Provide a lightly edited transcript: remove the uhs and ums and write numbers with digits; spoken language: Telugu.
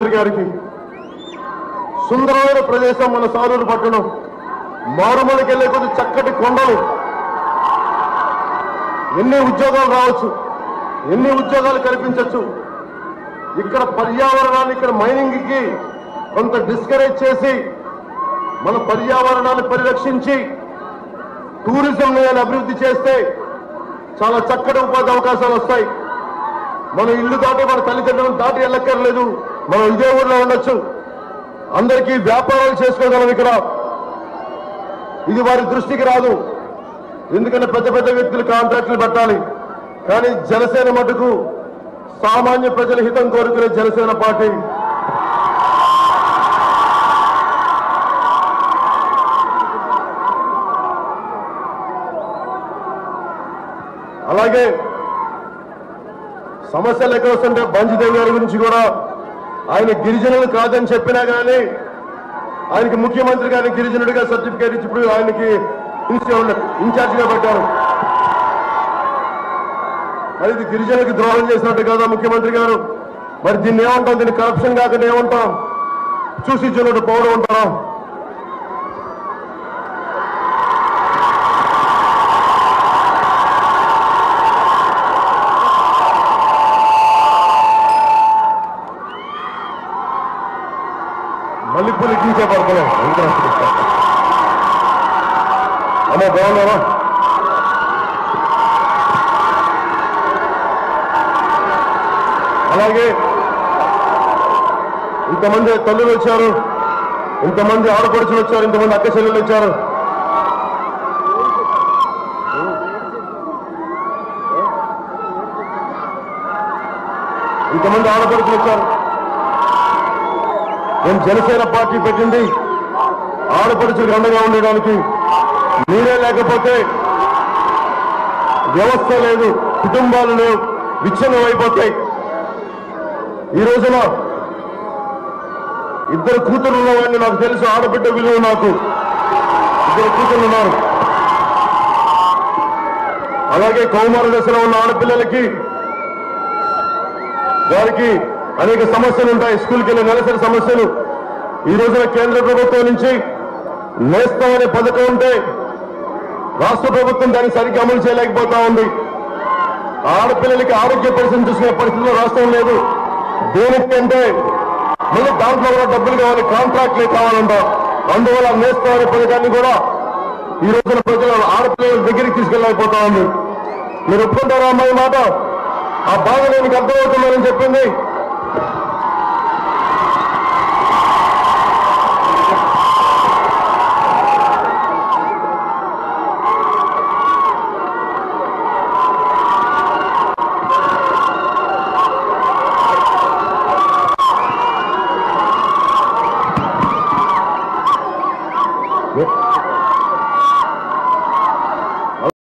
ముఖ్యమంత్రి గారికి సుందరమైన ప్రదేశం మన సారూరు పట్టణం. మారుమూలకి వెళ్ళే కొద్ది చక్కటి కొండలు, ఎన్ని ఉద్యోగాలు రావచ్చు, ఎన్ని ఉద్యోగాలు కల్పించవచ్చు. ఇక్కడ పర్యావరణాన్ని, ఇక్కడ మైనింగ్కి కొంత డిస్కరేజ్ చేసి మన పర్యావరణాన్ని పరిరక్షించి టూరిజంని అభివృద్ధి చేస్తే చాలా చక్కటి ఉపాధి అవకాశాలు వస్తాయి. మన ఇల్లు దాటి, మన తల్లిదండ్రులను దాటి వెళ్ళక్కర్లేదు. మనం ఇదే ఊర్లో ఉండొచ్చు, అందరికీ వ్యాపారాలు చేసుకోగలం. ఇక్కడ ఇది వారి దృష్టికి రాదు, ఎందుకంటే పెద్ద పెద్ద వ్యక్తులు కాంట్రాక్టులు పెట్టాలి. కానీ జనసేన మటుకు సామాన్య ప్రజల హితం కోరుకునే జనసేన పార్టీ. అలాగే సమస్యలు ఎక్కడ వస్తుంటే బంజిదేవి గారి గురించి కూడా, ఆయన గిరిజనులు కాదని చెప్పినా కానీ ఆయనకి ముఖ్యమంత్రి గారిని గిరిజనుడిగా సర్టిఫికేట్ ఇచ్చి ఇప్పుడు ఆయనకి ఇన్ఛార్జిగా పెట్టారు. మరి ఇది గిరిజనులకు ద్రోహం చేసినట్టు కదా ముఖ్యమంత్రి గారు? మరి దీన్ని ఏమంటాం? దీన్ని కరప్షన్ కాకుండా ఏమంటాం? చూసి చూడటం పౌరం ఉంటారా? మల్లెపూలు ఇట్టించే పడుతున్నాం. అమ్మా బాగున్నావా? అలాగే ఇంతమంది తల్లులు వచ్చారు, ఇంతమంది ఆడపడుచులు వచ్చారు, ఇంతమంది అక్క చెల్లెలు వచ్చారు. ఇంతమంది ఆడపడుచులు వచ్చారు. నేను జనసేన పార్టీ పెట్టింది ఆడపడుచులకు అండగా ఉండడానికి. మీరే లేకపోతే వ్యవస్థ లేదు, కుటుంబాలు లేవు, విచ్ఛిన్నం అయిపోతాయి. ఈ రోజున ఇద్దరు కూతురు ఉన్నవాడిని నాకు తెలుసు, ఆడబిడ్డ విలువ నాకు. ఇద్దరు కూతురు ఉన్నారు. అలాగే కౌమార దశలో ఉన్న ఆడపిల్లలకి, వారికి అనేక సమస్యలు ఉంటాయి, స్కూల్కి వెళ్ళే నెలసరి సమస్యలు. ఈ రోజున కేంద్ర ప్రభుత్వం నుంచి నేస్తం అనే పథకం ఉంటే రాష్ట్ర ప్రభుత్వం దాన్ని సరిగ్గా అమలు చేయలేకపోతా ఉంది. ఆడపిల్లలకి ఆరోగ్య పరిస్థితిని చూసుకునే పరిస్థితిలో రాష్ట్రం లేదు. దేనికి అంటే మళ్ళీ దాంట్లో కూడా డబ్బులు కావాలి, కాంట్రాక్ట్లు కావాలంట. అందువల్ల నేస్తం అనే పథకాన్ని కూడా ఈ రోజున ప్రజలు ఆడపిల్లల దగ్గరికి తీసుకెళ్ళలేకపోతా ఉంది. మీరు ఒప్పుకుంటారా అమ్మాయి మాట? ఆ బాధ నేను అర్థమవుతుందని చెప్పింది.